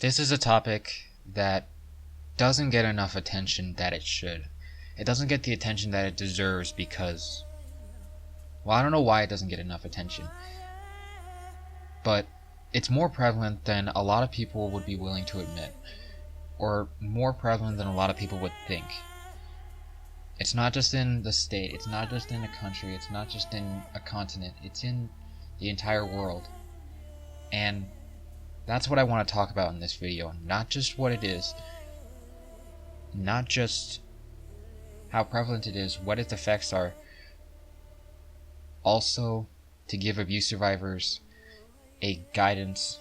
This is a topic that doesn't get enough attention that it should. It doesn't get the attention that it deserves because, well, I don't know why it doesn't get enough attention, but it's more prevalent than a lot of people would be willing to admit, or more prevalent than a lot of people would think. It's not just in the state, it's not just in a country, it's not just in a continent, it's in the entire world. And that's what I want to talk about in this video. Not just what it is, not just how prevalent it is, what its effects are, also to give abuse survivors a guidance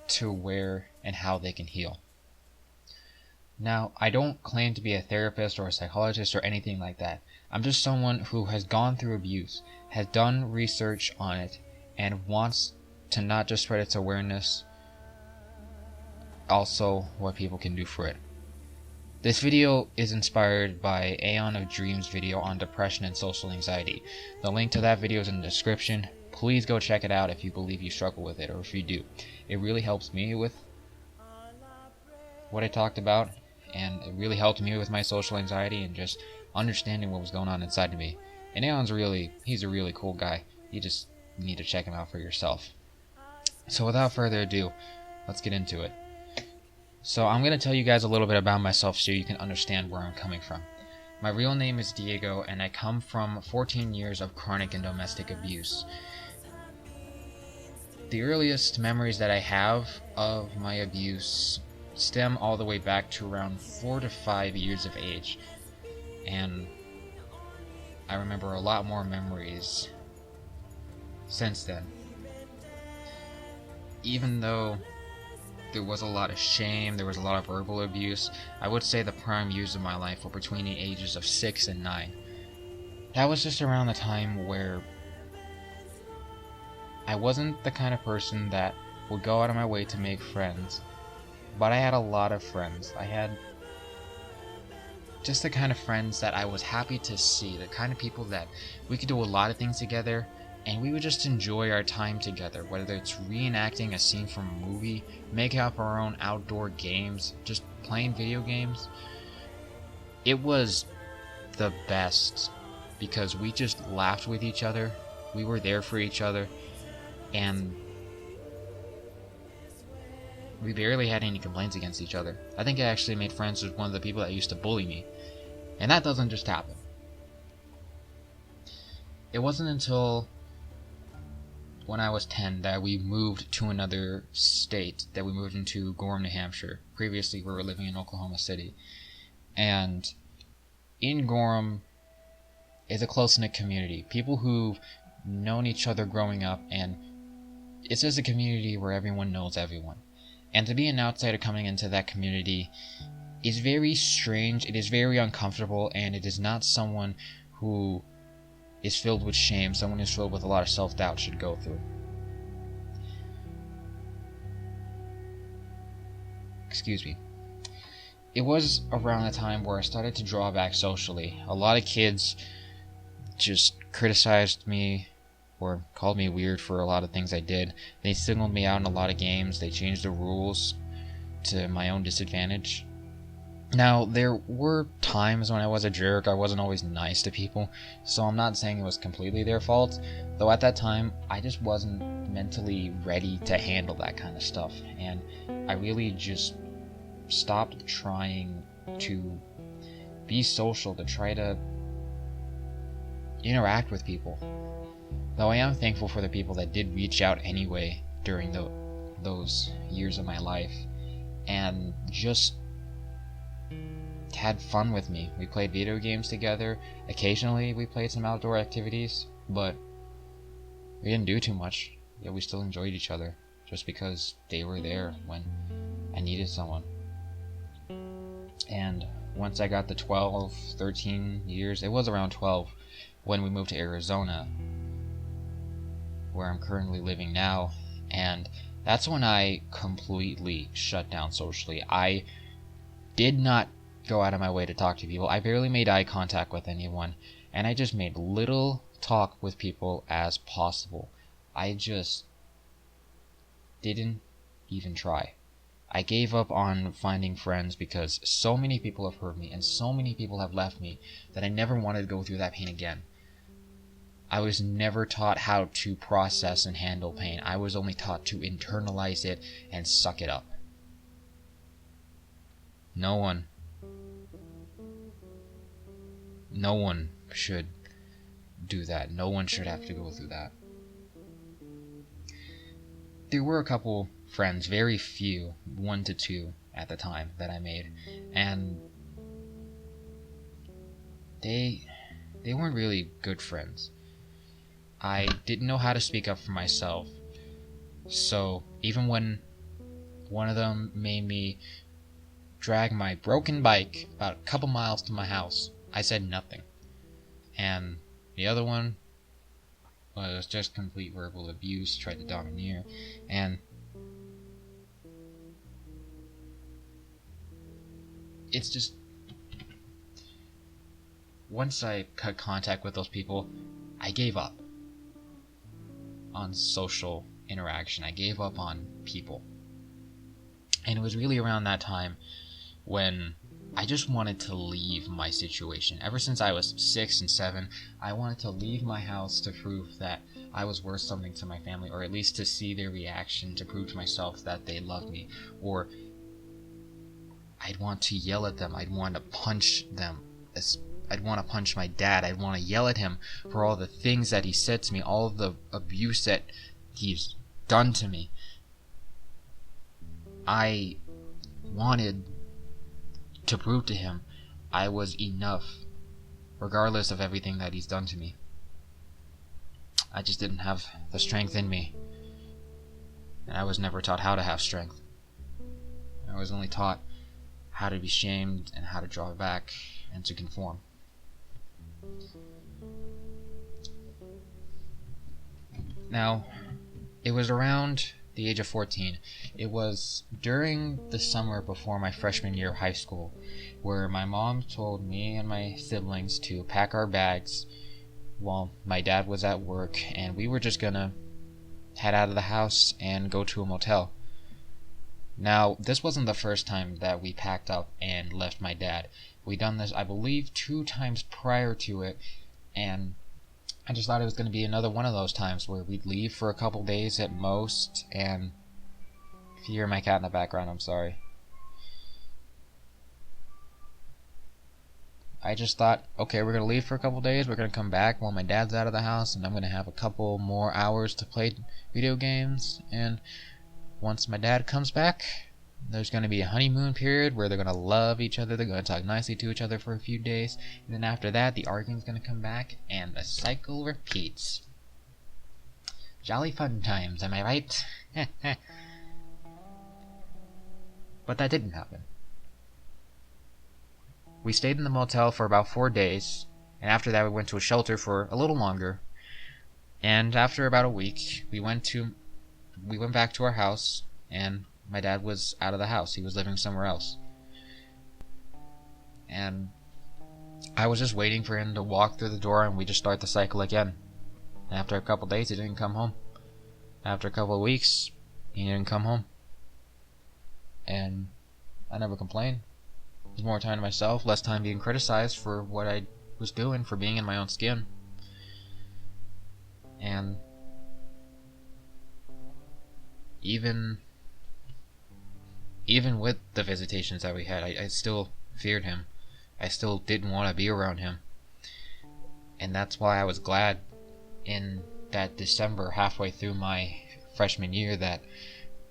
to where and how they can heal. Now, I don't claim to be a therapist or a psychologist or anything like that. I'm just someone who has gone through abuse, has done research on it, and wants to not just spread its awareness, also what people can do for it. This video is inspired by Aeon of Dreams' video on depression and social anxiety. The link to that video is in the description. Please go check it out if you believe you struggle with it, or if you do. It really helps me with what I talked about, and it really helped me with my social anxiety and just understanding what was going on inside of me. And Aeon's he's a really cool guy. You just need to check him out for yourself. So without further ado, let's get into it. So I'm going to tell you guys a little bit about myself so you can understand where I'm coming from. My real name is Diego, and I come from 14 years of chronic and domestic abuse. The earliest memories that I have of my abuse stem all the way back to around 4 to 5 years of age. And I remember a lot more memories since then. Even though there was a lot of shame, there was a lot of verbal abuse, I would say the prime years of my life were between the ages of 6 and 9. That was just around the time where I wasn't the kind of person that would go out of my way to make friends, but I had a lot of friends. I had just the kind of friends that I was happy to see, the kind of people that we could do a lot of things together, and we would just enjoy our time together, whether it's reenacting a scene from a movie, making up our own outdoor games, just playing video games. It was the best because we just laughed with each other, we were there for each other, and we barely had any complaints against each other. I think I actually made friends with one of the people that used to bully me, and that doesn't just happen. It wasn't until when I was 10 that we moved to another state, that we moved into Gorham, New Hampshire. Previously we were living in Oklahoma City. And in Gorham is a close-knit community. People who've known each other growing up, and it's just a community where everyone knows everyone. And to be an outsider coming into that community is very strange, it is very uncomfortable, and it is not someone who is filled with shame, someone who's filled with a lot of self-doubt should go through. Excuse me. It was around the time where I started to draw back socially. A lot of kids just criticized me or called me weird for a lot of things I did. They singled me out in a lot of games. They changed the rules to my own disadvantage. Now, there were times when I was a jerk. I wasn't always nice to people, so I'm not saying it was completely their fault, though at that time, I just wasn't mentally ready to handle that kind of stuff, and I really just stopped trying to be social, to try to interact with people. Though I am thankful for the people that did reach out anyway during those years of my life, and just had fun with me. We played video games together. Occasionally we played some outdoor activities, but we didn't do too much. Yet we still enjoyed each other just because they were there when I needed someone. And once I got to 12, 13 years, it was around 12 when we moved to Arizona, where I'm currently living now, and that's when I completely shut down socially. I did not go out of my way to talk to people. I barely made eye contact with anyone, and I just made little talk with people as possible. I just didn't even try. I gave up on finding friends because so many people have hurt me and so many people have left me that I never wanted to go through that pain again. I was never taught how to process and handle pain. I was only taught to internalize it and suck it up. No one should do that. No one should have to go through that. There were a couple friends, very few, 1 to 2 at the time that I made, and they weren't really good friends. I didn't know how to speak up for myself, so even when one of them made me drag my broken bike about a couple miles to my house, I said nothing. And the other one was just complete verbal abuse, tried to domineer, and it's just, once I cut contact with those people, I gave up on social interaction. I gave up on people. And it was really around that time when I just wanted to leave my situation. Ever since I was 6 and 7, I wanted to leave my house to prove that I was worth something to my family, or at least to see their reaction, to prove to myself that they loved me. Or I'd want to yell at them. I'd want to punch them. I'd want to punch my dad. I'd want to yell at him for all the things that he said to me, all of the abuse that he's done to me. I wanted to prove to him I was enough, regardless of everything that he's done to me. I just didn't have the strength in me, and I was never taught how to have strength. I was only taught how to be shamed and how to draw back and to conform. Now, it was around the age of 14. It was during the summer before my freshman year of high school, where my mom told me and my siblings to pack our bags while my dad was at work, and we were just gonna head out of the house and go to a motel. Now, this wasn't the first time that we packed up and left my dad. We'd done this, I believe, 2 times prior to it, and I just thought it was going to be another one of those times where we'd leave for a couple days at most. And if you hear my cat in the background, I'm sorry. I just thought, okay, we're going to leave for a couple days, we're going to come back while my dad's out of the house, and I'm going to have a couple more hours to play video games, and once my dad comes back, there's going to be a honeymoon period where they're going to love each other, they're going to talk nicely to each other for a few days, and then after that, the arguing's going to come back, and the cycle repeats. Jolly fun times, am I right? But that didn't happen. We stayed in the motel for about 4 days, and after that we went to a shelter for a little longer, and after about a week, we went back to our house, and my dad was out of the house. He was living somewhere else. And I was just waiting for him to walk through the door and we just start the cycle again. And after a couple days, he didn't come home. After a couple of weeks, he didn't come home. And I never complained. It was more time to myself, less time being criticized for what I was doing, for being in my own skin. And even with the visitations that we had, I still feared him. I still didn't want to be around him. And that's why I was glad in that December, halfway through my freshman year, that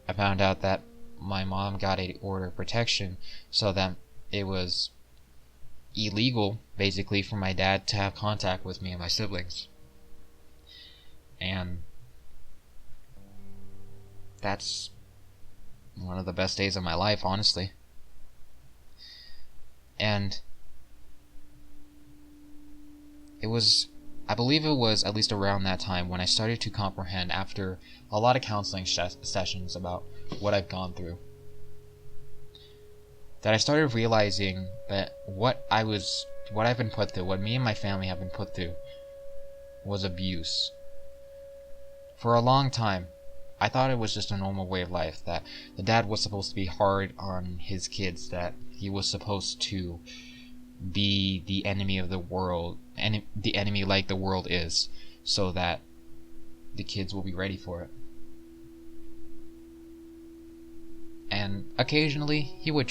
I found out that my mom got an order of protection, so that it was illegal, basically, for my dad to have contact with me and my siblings. And that's one of the best days of my life, honestly. And I believe it was at least around that time when I started to comprehend, after a lot of counseling sessions about what I've gone through, that I started realizing that what I've been put through, what me and my family have been put through, was abuse. For a long time, I thought it was just a normal way of life, that the dad was supposed to be hard on his kids, that he was supposed to be the enemy of the world, and the enemy like the world is, so that the kids will be ready for it. And occasionally he would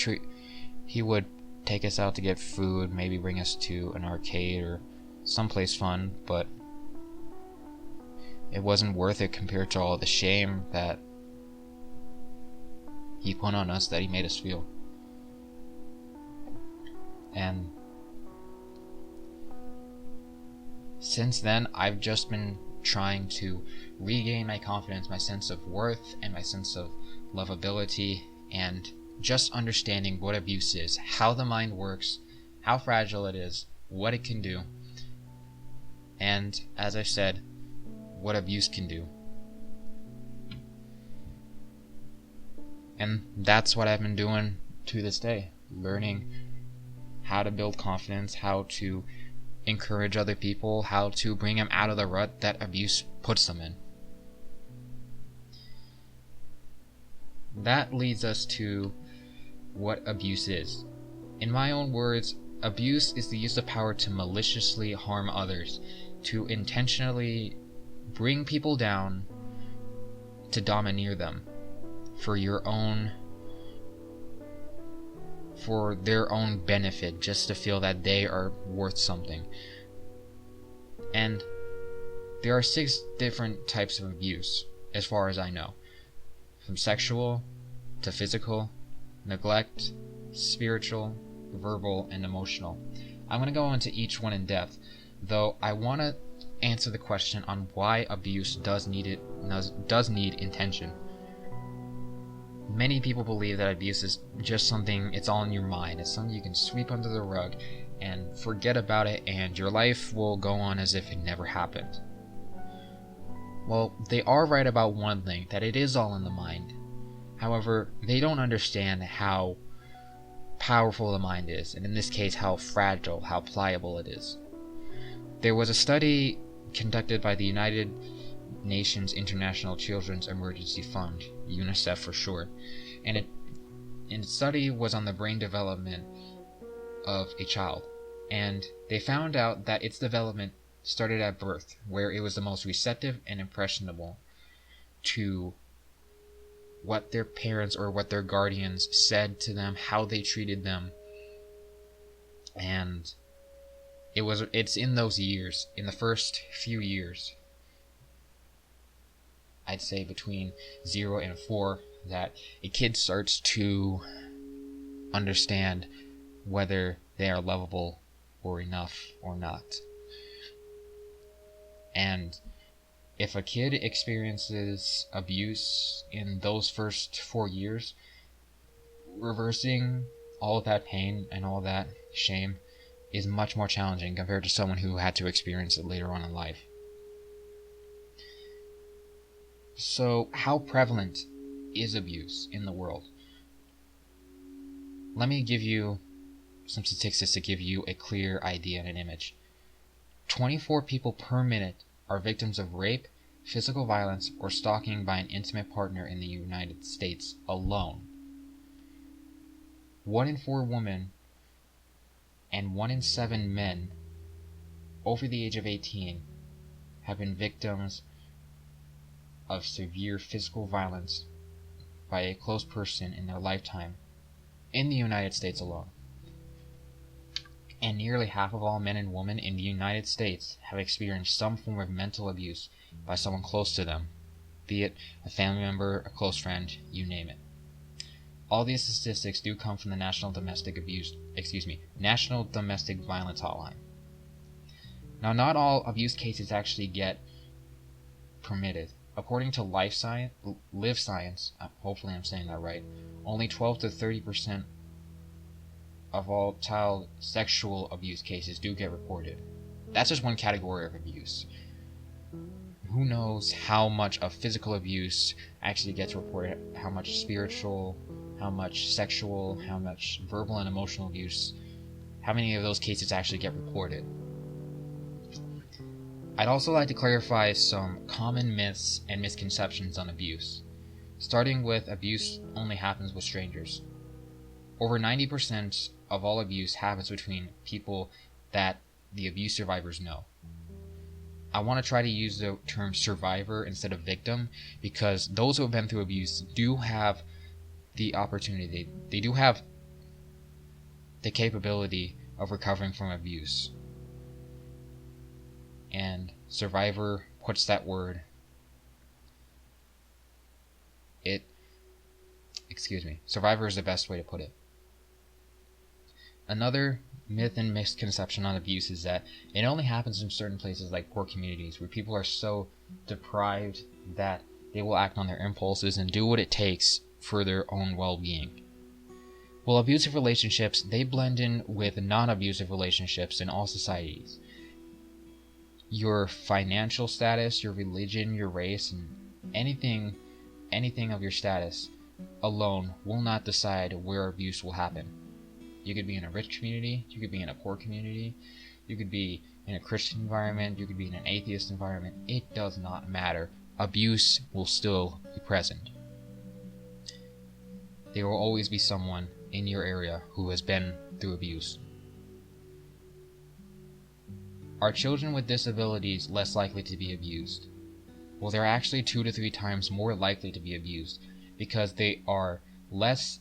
take us out to get food, maybe bring us to an arcade or someplace fun, but it wasn't worth it compared to all the shame that he put on us, that he made us feel. And since then, I've just been trying to regain my confidence, my sense of worth, and my sense of lovability, and just understanding what abuse is, how the mind works, how fragile it is, what it can do, and, as I said, what abuse can do. And that's what I've been doing to this day, learning how to build confidence, how to encourage other people, how to bring them out of the rut that abuse puts them in. That leads us to what abuse is. In my own words, abuse is the use of power to maliciously harm others, to intentionally bring people down, to domineer them for their own benefit, just to feel that they are worth something. And there are 6 different types of abuse, as far as I know, from sexual to physical, neglect, spiritual, verbal, and emotional. I'm going to go into each one in depth, though I want to answer the question on why abuse does need intention. Many people believe that abuse is just something, it's all in your mind. It's something you can sweep under the rug and forget about it, and your life will go on as if it never happened. Well, they are right about one thing, that it is all in the mind. However, they don't understand how powerful the mind is, and in this case, how fragile, how pliable it is. There was a study conducted by the United Nations International Children's Emergency Fund, UNICEF for short, and the study was on the brain development of a child, and they found out that its development started at birth, where it was the most receptive and impressionable to what their parents or what their guardians said to them, how they treated them. And it's in those years, in the first few years, I'd say between 0 and 4, that a kid starts to understand whether they are lovable or enough or not. And if a kid experiences abuse in those first 4 years, reversing all that pain and all that shame is much more challenging compared to someone who had to experience it later on in life. So, how prevalent is abuse in the world? Let me give you some statistics to give you a clear idea and an image. 24 people per minute are victims of rape, physical violence, or stalking by an intimate partner in the United States alone. 1 in 4 women and 1 in 7 men over the age of 18 have been victims of severe physical violence by a close person in their lifetime in the United States alone. And nearly half of all men and women in the United States have experienced some form of mental abuse by someone close to them, be it a family member, a close friend, you name it. All these statistics do come from the National Domestic Violence Hotline. Now, not all abuse cases actually get permitted. According to Live Science, hopefully I'm saying that right, only 12 to 30% of all child sexual abuse cases do get reported. That's just one category of abuse. Who knows how much of physical abuse actually gets reported, how much spiritual, how much sexual, how much verbal and emotional abuse, how many of those cases actually get reported. I'd also like to clarify some common myths and misconceptions on abuse, starting with abuse only happens with strangers. Over 90% of all abuse happens between people that the abuse survivors know. I want to try to use the term survivor instead of victim, because those who have been through abuse do have the opportunity, they do have the capability of recovering from abuse. And survivor puts that word, survivor is the best way to put it. Another myth and misconception on abuse is that it only happens in certain places like poor communities where people are so deprived that they will act on their impulses and do what it takes for their own well-being. Well, abusive relationships, they blend in with non-abusive relationships in all societies. Your financial status, your religion, your race, and anything of your status alone will not decide where abuse will happen. You could be in a rich community, you could be in a poor community, you could be in a Christian environment, you could be in an atheist environment. It does not matter. Abuse will still be present. There will always be someone in your area who has been through abuse. Are children with disabilities less likely to be abused? Well, they're actually 2 to 3 times more likely to be abused because they are less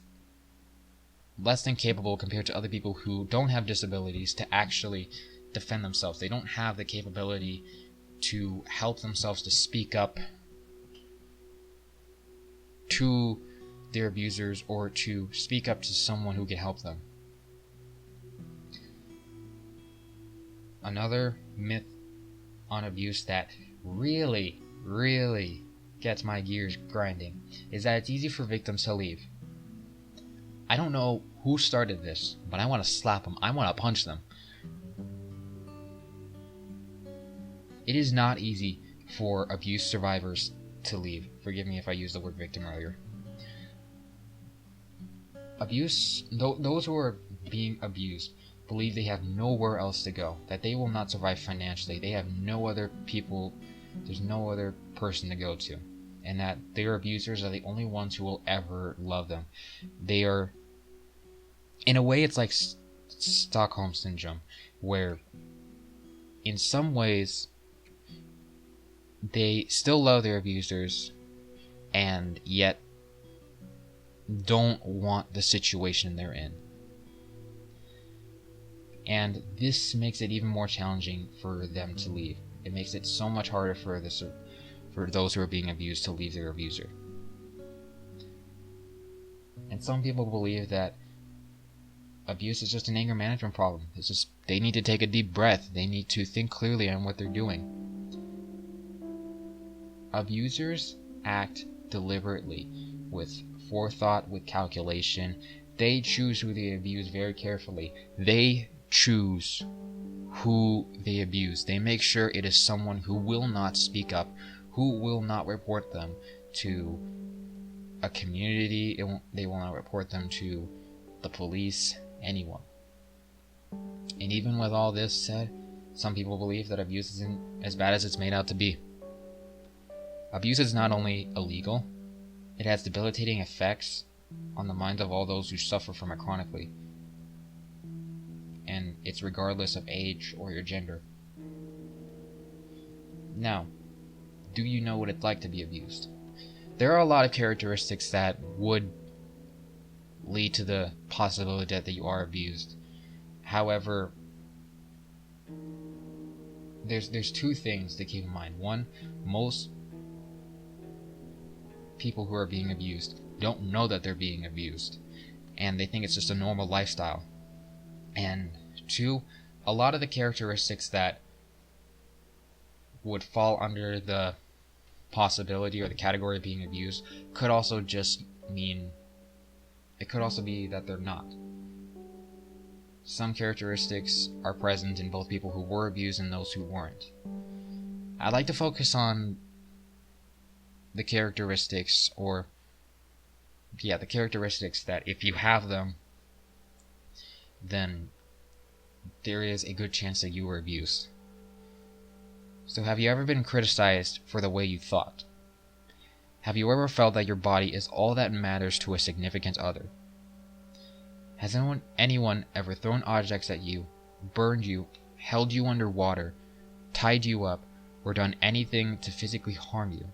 than capable compared to other people who don't have disabilities to actually defend themselves. They don't have the capability to help themselves, to speak up to their abusers or to speak up to someone who can help them. Another myth on abuse that really gets my gears grinding is that it's easy for victims to leave. I don't know who started this, but I want to slap them. I want to punch them. It is not easy for abuse survivors to leave. Forgive me if I used the word victim earlier. Those who are being abused believe they have nowhere else to go, that they will not survive financially, they have no other people, there's no other person to go to, and that their abusers are the only ones who will ever love them. They are, in a way, it's like Stockholm Syndrome, where in some ways they still love their abusers and yet don't want the situation they're in. And this makes it even more challenging for them to leave. It makes it so much harder for those who are being abused to leave their abuser. And some people believe that abuse is just an anger management problem. It's just they need to take a deep breath. They need to think clearly on what they're doing. Abusers act deliberately, with forethought, with calculation. They choose who they abuse very carefully. They choose who they abuse. They make sure it is someone who will not speak up, who will not report them to a community. They will not report them to the police, anyone. And even with all this said, some people believe that abuse isn't as bad as it's made out to be. Abuse is not only illegal, it has debilitating effects on the minds of all those who suffer from it chronically. And it's regardless of age or your gender. Now, do you know what it's like to be abused? There are a lot of characteristics that would lead to the possibility that you are abused. However, there's 2 things to keep in mind. One, most people who are being abused don't know that they're being abused, and they think it's just a normal lifestyle. And 2, a lot of the characteristics that would fall under the possibility or the category of being abused could also just mean, it could also be that they're not. Some characteristics are present in both people who were abused and those who weren't. I'd like to focus on the characteristics, the characteristics that if you have them, then there is a good chance that you were abused. So have you ever been criticized for the way you thought? Have you ever felt that your body is all that matters to a significant other? Has anyone ever thrown objects at you, burned you, held you underwater, tied you up, or done anything to physically harm you?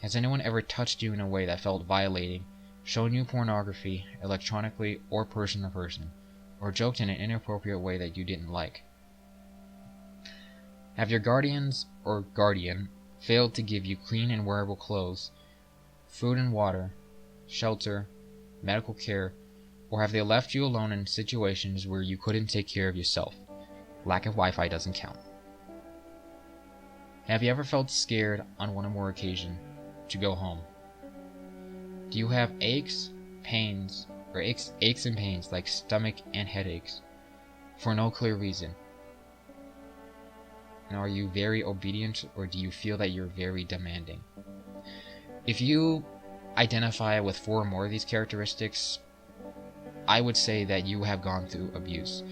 Has anyone ever touched you in a way that felt violating, shown you pornography, electronically or person to person, or joked in an inappropriate way that you didn't like? Have your guardians or guardian failed to give you clean and wearable clothes, food and water, shelter, medical care, or have they left you alone in situations where you couldn't take care of yourself? Lack of Wi-Fi doesn't count. Have you ever felt scared on one or more occasions to go home? Do you have aches and pains like stomach and headaches for no clear reason? And are you very obedient, or do you feel that you're very demanding? If you identify with 4 or more of these characteristics, I would say that you have gone through abuse,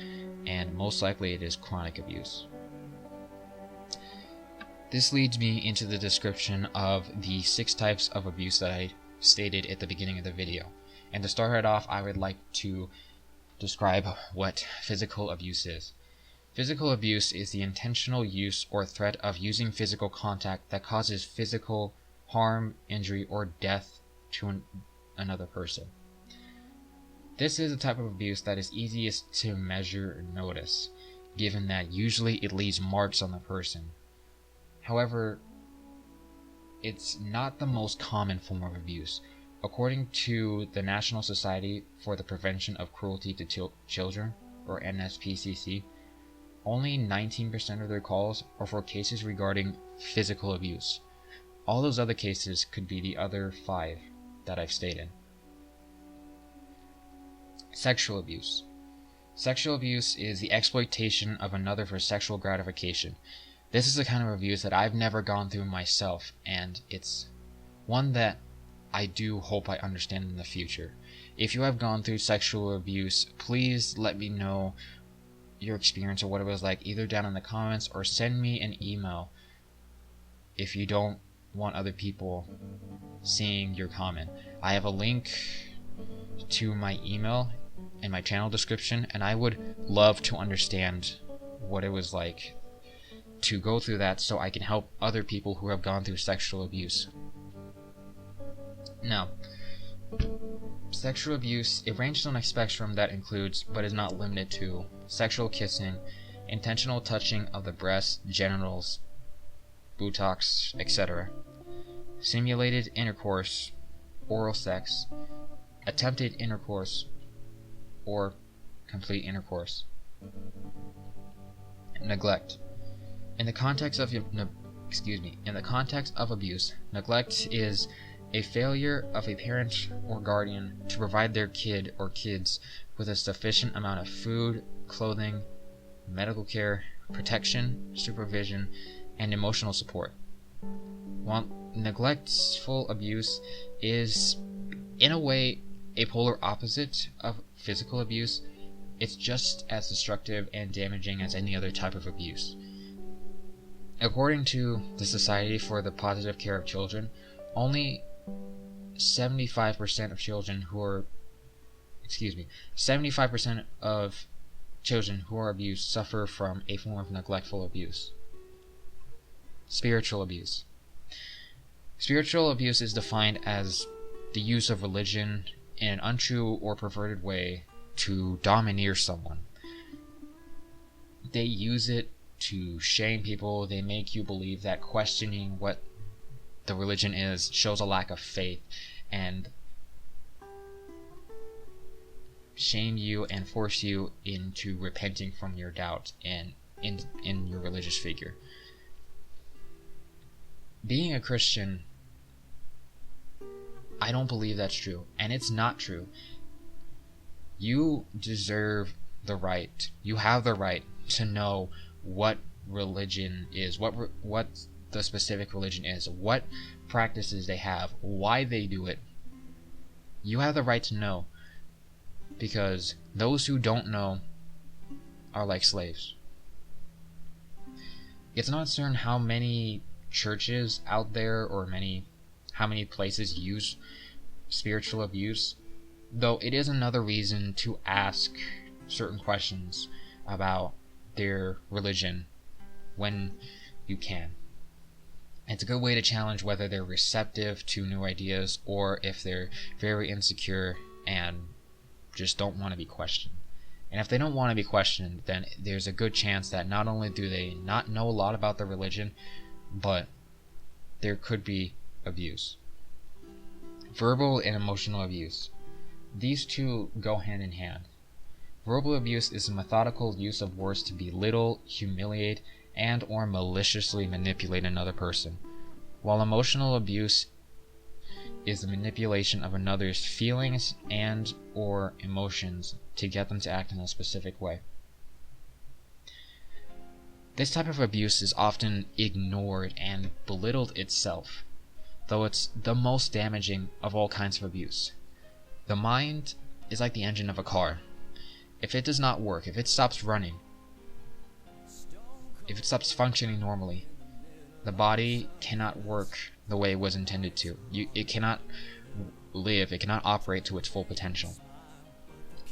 and most likely it is chronic abuse. This leads me into the description of the 6 types of abuse that I stated at the beginning of the video. And to start it off, I would like to describe what physical abuse is. Physical abuse is the intentional use or threat of using physical contact that causes physical harm, injury, or death to another person. This is a type of abuse that is easiest to measure or notice, given that usually it leaves marks on the person. However, it's not the most common form of abuse. According to the National Society for the Prevention of Cruelty to Children, or NSPCC, only 19% of their calls are for cases regarding physical abuse. All those other cases could be the other 5 that I've stated. Sexual abuse. Sexual abuse is the exploitation of another for sexual gratification. This is the kind of abuse that I've never gone through myself, and it's one that I do hope I understand in the future. If you have gone through sexual abuse, please let me know your experience or what it was like, either down in the comments or send me an email if you don't want other people seeing your comment. I have a link to my email in my channel description, and I would love to understand what it was like to go through that so I can help other people who have gone through sexual abuse. Now, sexual abuse, it ranges on a spectrum that includes, but is not limited to, sexual kissing, intentional touching of the breasts, genitals, buttocks, etc., simulated intercourse, oral sex, attempted intercourse, or complete intercourse. Neglect. In the context of abuse, neglect is a failure of a parent or guardian to provide their kid or kids with a sufficient amount of food, clothing, medical care, protection, supervision, and emotional support. While neglectful abuse is, in a way, a polar opposite of physical abuse, it's just as destructive and damaging as any other type of abuse. According to the Society for the Positive Care of Children, only 75% of children who are 75% of children who are abused suffer from a form of neglectful abuse. Spiritual abuse. Spiritual abuse is defined as the use of religion in an untrue or perverted way to domineer someone. They use it to shame people. They make you believe that questioning what the religion is shows a lack of faith, and shame you and force you into repenting from your doubt and in your religious figure. Being a Christian, I don't believe that's true, and it's not true. You deserve the right, you have the right to know what religion is, what the specific religion is, what practices they have, why they do it. You have the right to know, because those who don't know are like slaves. It's not certain how many churches out there or how many places use spiritual abuse, though it is another reason to ask certain questions about their religion when you can. It's a good way to challenge whether they're receptive to new ideas or if they're very insecure and just don't want to be questioned. And if they don't want to be questioned, then there's a good chance that not only do they not know a lot about the religion, but there could be abuse. Verbal and emotional abuse. These two go hand in hand. Verbal abuse is a methodical use of words to belittle, humiliate, and or maliciously manipulate another person, while emotional abuse is the manipulation of another's feelings and or emotions to get them to act in a specific way. This type of abuse is often ignored and belittled itself, though it's the most damaging of all kinds of abuse. The mind is like the engine of a car. If it does not work, if it stops running, if it stops functioning normally, the body cannot work the way it was intended to. It cannot live, it cannot operate to its full potential.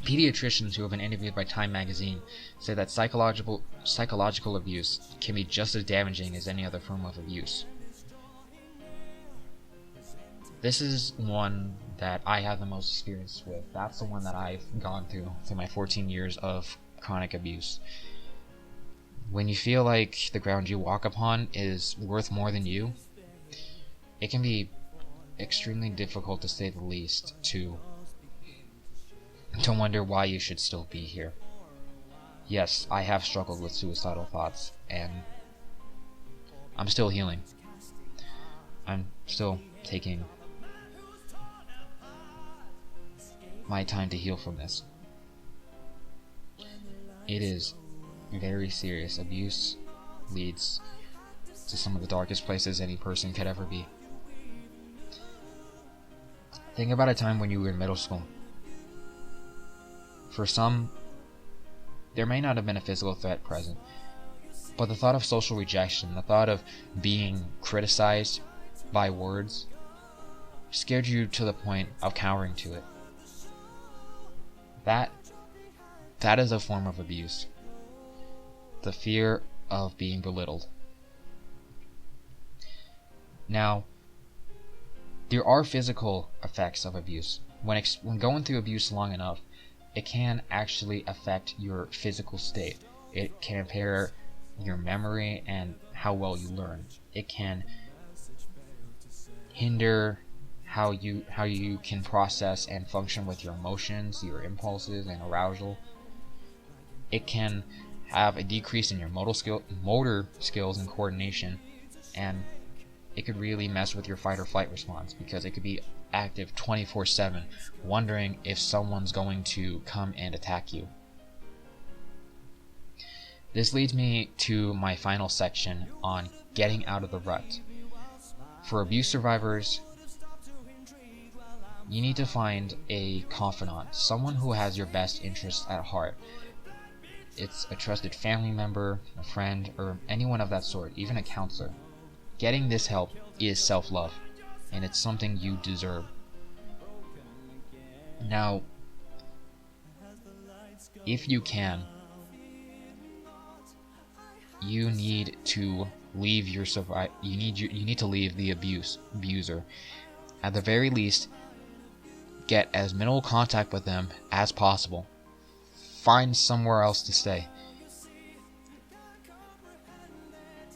Pediatricians who have been interviewed by Time magazine say that psychological abuse can be just as damaging as any other form of abuse. This is one that I have the most experience with. That's the one that I've gone through my 14 years of chronic abuse. When you feel like the ground you walk upon is worth more than you, it can be extremely difficult, to say the least, to wonder why you should still be here. Yes, I have struggled with suicidal thoughts, and I'm still healing. I'm still taking my time to heal from this. It is very serious. Abuse leads to some of the darkest places any person could ever be. Think about a time when you were in middle school. For some, there may not have been a physical threat present, but the thought of social rejection, the thought of being criticized by words, scared you to the point of cowering to it. That is a form of abuse. The fear of being belittled. Now, there are physical effects of abuse. When going through abuse long enough, it can actually affect your physical state. It can impair your memory and how well you learn. It can hinder how you can process and function with your emotions, your impulses, and arousal. It can have a decrease in your motor skills and coordination, and it could really mess with your fight or flight response, because it could be active 24/7, wondering if someone's going to come and attack you. This leads me to my final section on getting out of the rut. For abuse survivors, you need to find a confidant, someone who has your best interests at heart. It's a trusted family member, a friend, or anyone of that sort, even a counselor. Getting this help is self-love, and it's something you deserve. Now, if you can, you need to leave your you need to leave the abuser. At the very least, get as minimal contact with them as possible. Find somewhere else to stay.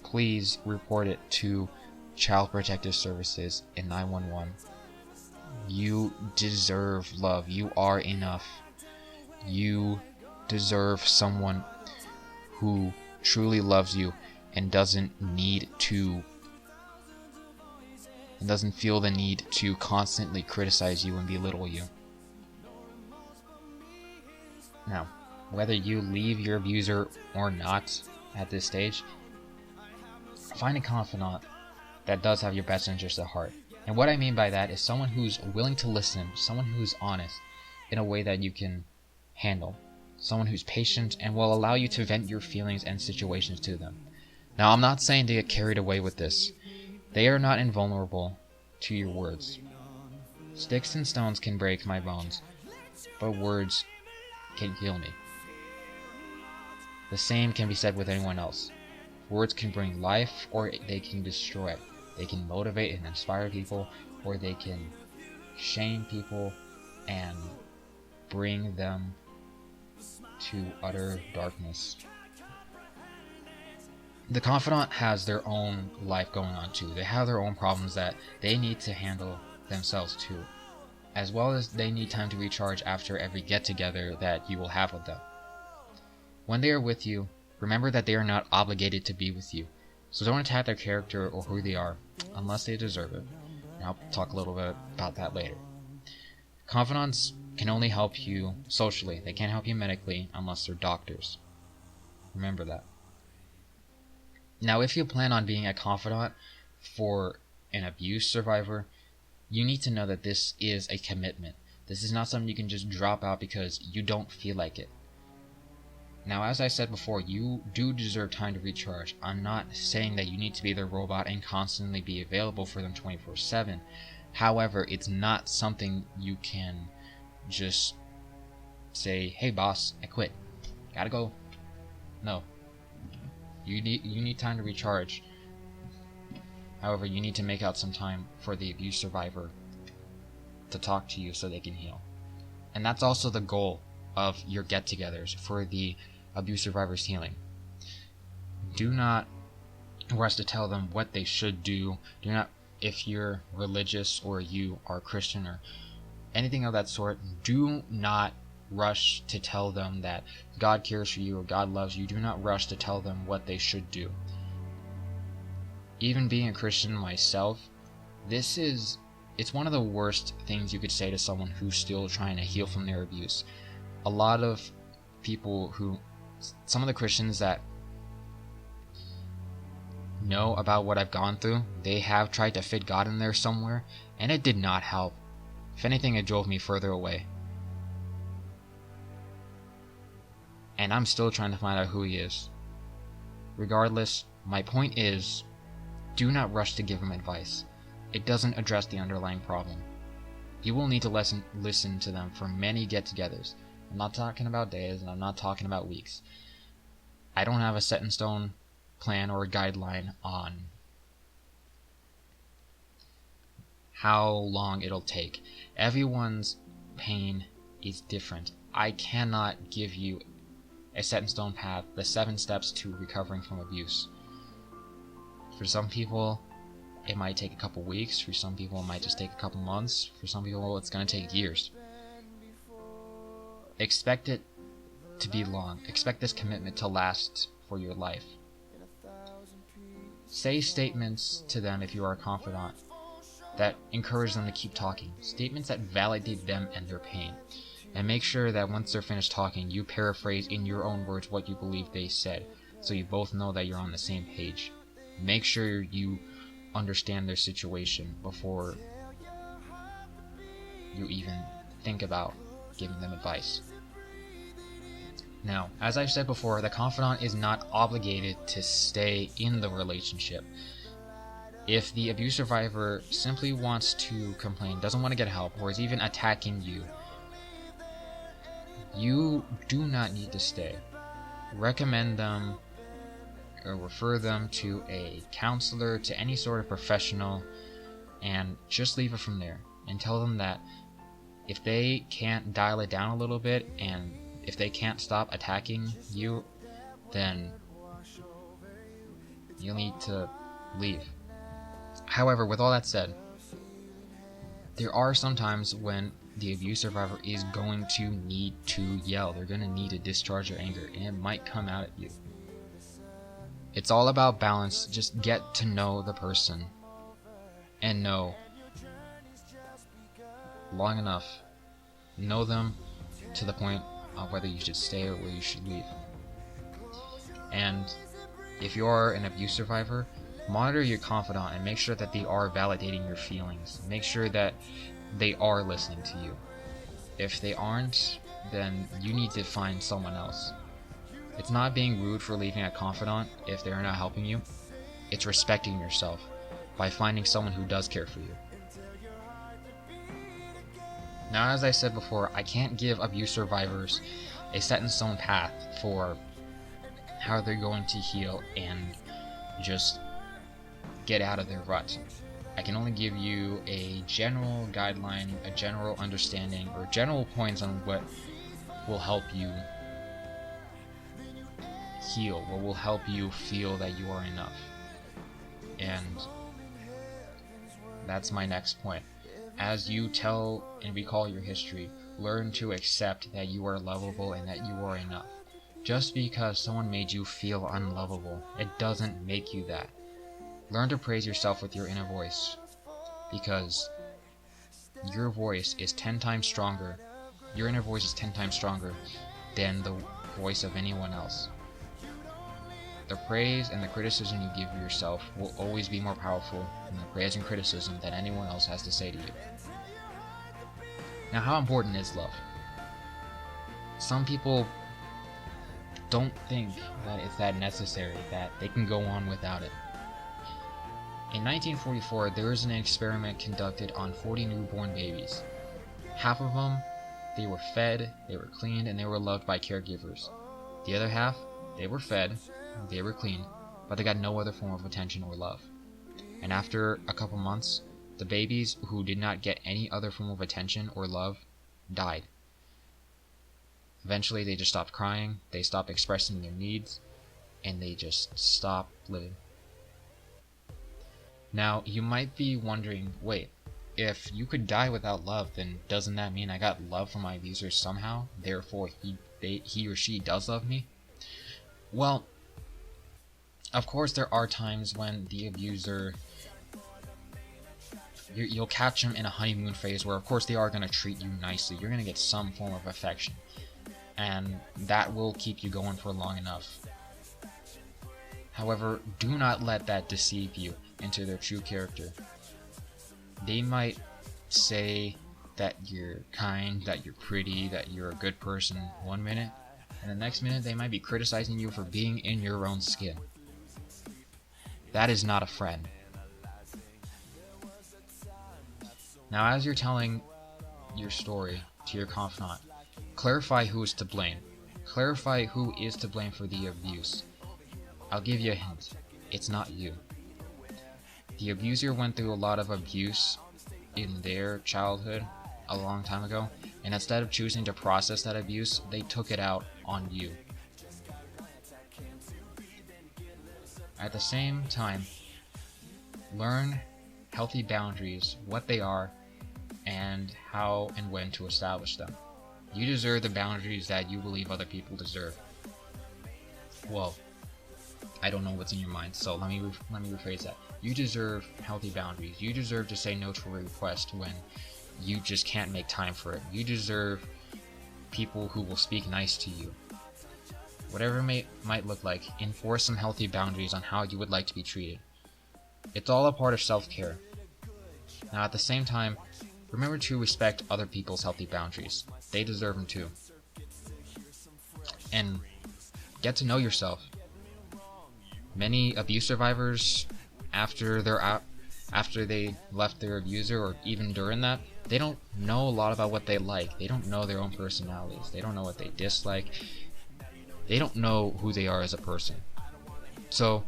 Please report it to Child Protective Services and 911. You deserve love. You are enough. You deserve someone who truly loves you and doesn't feel the need to constantly criticize you and belittle you. Now, whether you leave your abuser or not at this stage, find a confidant that does have your best interests at heart. And what I mean by that is someone who's willing to listen, someone who's honest in a way that you can handle, someone who's patient and will allow you to vent your feelings and situations to them. Now, I'm not saying to get carried away with this. They are not invulnerable to your words. Sticks and stones can break my bones, but words can heal me. The same can be said with anyone else. Words can bring life, or they can destroy. They can motivate and inspire people, or they can shame people and bring them to utter darkness. The confidant has their own life going on too. They have their own problems that they need to handle themselves too, as well as they need time to recharge after every get-together that you will have with them. When they are with you, remember that they are not obligated to be with you, so don't attack their character or who they are unless they deserve it. And I'll talk a little bit about that later. Confidants can only help you socially. They can't help you medically unless they're doctors. Remember that. Now, if you plan on being a confidant for an abuse survivor, you need to know that this is a commitment. This is not something you can just drop out because you don't feel like it. Now, as I said before, you do deserve time to recharge. I'm not saying that you need to be their robot and constantly be available for them 24/7. However, it's not something you can just say, "Hey boss, I quit. Gotta go." No. You need time to recharge. However, you need to make out some time for the abuse survivor to talk to you so they can heal. And that's also the goal of your get-togethers for the abuse survivor's healing. Do not rush to tell them what they should do. Do not, if you're religious or you are Christian or anything of that sort, do not rush to tell them that God cares for you or God loves you. Do not rush to tell them what they should do. Even being a Christian myself, it's one of the worst things you could say to someone who's still trying to heal from their abuse. A lot of people some of the Christians that know about what I've gone through, they have tried to fit God in there somewhere, and it did not help. If anything, it drove me further away. And I'm still trying to find out who he is. Regardless, my point is, do not rush to give him advice. It doesn't address the underlying problem. You will need to listen to them for many get-togethers. I'm not talking about days, and I'm not talking about weeks. I don't have a set-in-stone plan or a guideline on how long it'll take. Everyone's pain is different. I cannot give you a set-in-stone path, the 7 steps to recovering from abuse. For some people, it might take a couple weeks. For some people, it might just take a couple months. For some people, it's going to take years. Expect it to be long. Expect this commitment to last for your life. Say statements to them if you are a confidant that encourage them to keep talking. Statements that validate them and their pain. And make sure that once they're finished talking, you paraphrase in your own words what you believe they said, so you both know that you're on the same page. Make sure you understand their situation before you even think about giving them advice. Now, as I've said before, the confidant is not obligated to stay in the relationship. If the abuse survivor simply wants to complain, doesn't want to get help, or is even attacking you, you do not need to stay. Recommend them or refer them to a counselor, to any sort of professional, and just leave it from there. And tell them that if they can't dial it down a little bit, and if they can't stop attacking you, then you'll need to leave. However, with all that said, there are some times when the abuse survivor is going to need to yell. They're going to need to discharge their anger, and it might come out at you. It's all about balance. Just get to know the person and know long enough. Know them to the point of whether you should stay or whether you should leave. And if you are an abuse survivor, monitor your confidant and make sure that they are validating your feelings. Make sure that they are listening to you. If they aren't, then you need to find someone else. It's not being rude for leaving a confidant if they're not helping you. It's respecting yourself by finding someone who does care for you. Now, as I said before, I can't give abuse survivors a set-in-stone path for how they're going to heal and just get out of their rut. I can only give you a general guideline, a general understanding, or general points on what will help you heal, what will help you feel that you are enough. And that's my next point. As you tell and recall your history, learn to accept that you are lovable and that you are enough. Just because someone made you feel unlovable, it doesn't make you that. Learn to praise yourself with your inner voice, because your voice is 10 times stronger. Your inner voice is 10 times stronger than the voice of anyone else. The praise and the criticism you give yourself will always be more powerful than the praise and criticism that anyone else has to say to you. Now, how important is love? Some people don't think that it's that necessary, that they can go on without it. In 1944, there was an experiment conducted on 40 newborn babies. Half of them, they were fed, they were cleaned, and they were loved by caregivers. The other half, they were fed, they were cleaned, but they got no other form of attention or love. And after a couple months, the babies who did not get any other form of attention or love died. Eventually, they just stopped crying, they stopped expressing their needs, and they just stopped living. Now, you might be wondering, wait, if you could die without love, then doesn't that mean I got love from my abuser somehow? Therefore, he or she does love me? Well, of course there are times when the abuser, you'll catch them in a honeymoon phase where of course they are going to treat you nicely. You're going to get some form of affection, and that will keep you going for long enough. However, do not let that deceive you into their true character. They might say that you're kind, that you're pretty, that you're a good person one minute, and the next minute they might be criticizing you for being in your own skin. That is not a friend. Now, as you're telling your story to your confidant, clarify who is to blame. Clarify who is to blame for the abuse. I'll give you a hint. It's not you. The abuser went through a lot of abuse in their childhood a long time ago, and instead of choosing to process that abuse, they took it out on you. At the same time, learn healthy boundaries, what they are, and how and when to establish them. You deserve the boundaries that you believe other people deserve. Well, I don't know what's in your mind, so let me rephrase that. You deserve healthy boundaries. You deserve to say no to a request when you just can't make time for it. You deserve people who will speak nice to you. Whatever it might look like, enforce some healthy boundaries on how you would like to be treated. It's all a part of self-care. Now, at the same time, remember to respect other people's healthy boundaries. They deserve them too. And get to know yourself. Many abuse survivors, after they left their abuser, or even during that, they don't know a lot about what they like. They don't know their own personalities. They don't know what they dislike. They don't know who they are as a person. So,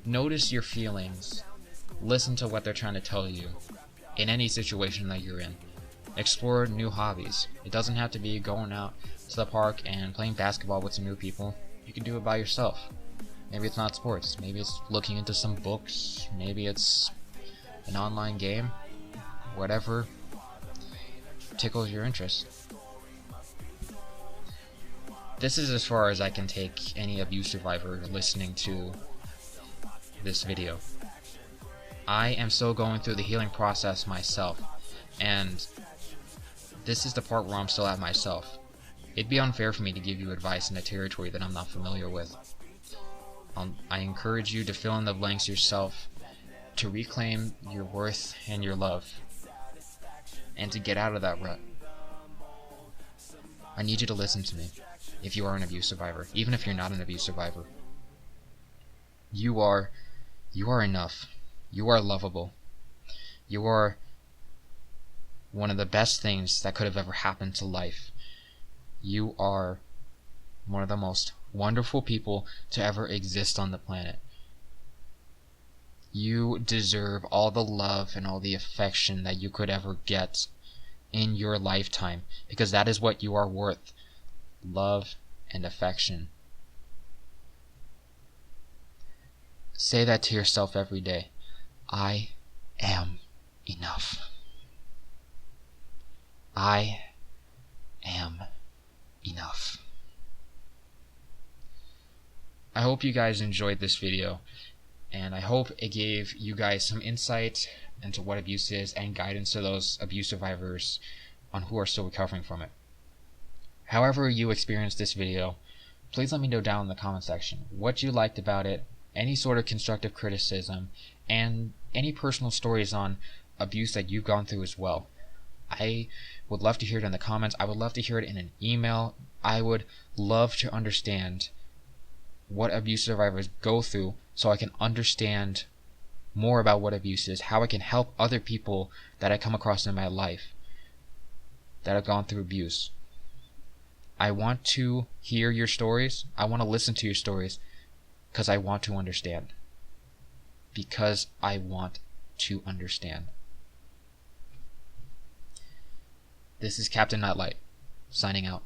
notice your feelings. Listen to what they're trying to tell you in any situation that you're in. Explore new hobbies. It doesn't have to be going out to the park and playing basketball with some new people. You can do it by yourself. Maybe it's not sports. Maybe it's looking into some books. Maybe it's an online game. Whatever tickles your interest. This is as far as I can take any abuse survivor listening to this video. I am still going through the healing process myself, and this is the part where I'm still at myself. It'd be unfair for me to give you advice in a territory that I'm not familiar with. I encourage you to fill in the blanks yourself, to reclaim your worth and your love, and to get out of that rut. I need you to listen to me. if you are an abuse survivor, even if you're not an abuse survivor. You are enough. You are lovable. You are one of the best things that could have ever happened to life. You are one of the most wonderful people to ever exist on the planet. You deserve all the love and all the affection that you could ever get in your lifetime, because that is what you are worth. Love and affection. Say that to yourself every day. I am enough. I am enough. I hope you guys enjoyed this video, and I hope it gave you guys some insight into what abuse is and guidance to those abuse survivors on who are still recovering from it. However you experienced this video, please let me know down in the comment section what you liked about it, any sort of constructive criticism, and any personal stories on abuse that you've gone through as well. I would love to hear it in the comments. I would love to hear it in an email. I would love to understand what abuse survivors go through so I can understand more about what abuse is, how I can help other people that I come across in my life that have gone through abuse. I want to hear your stories. I want to listen to your stories because I want to understand. Because I want to understand. This is Captain Nightlight, signing out.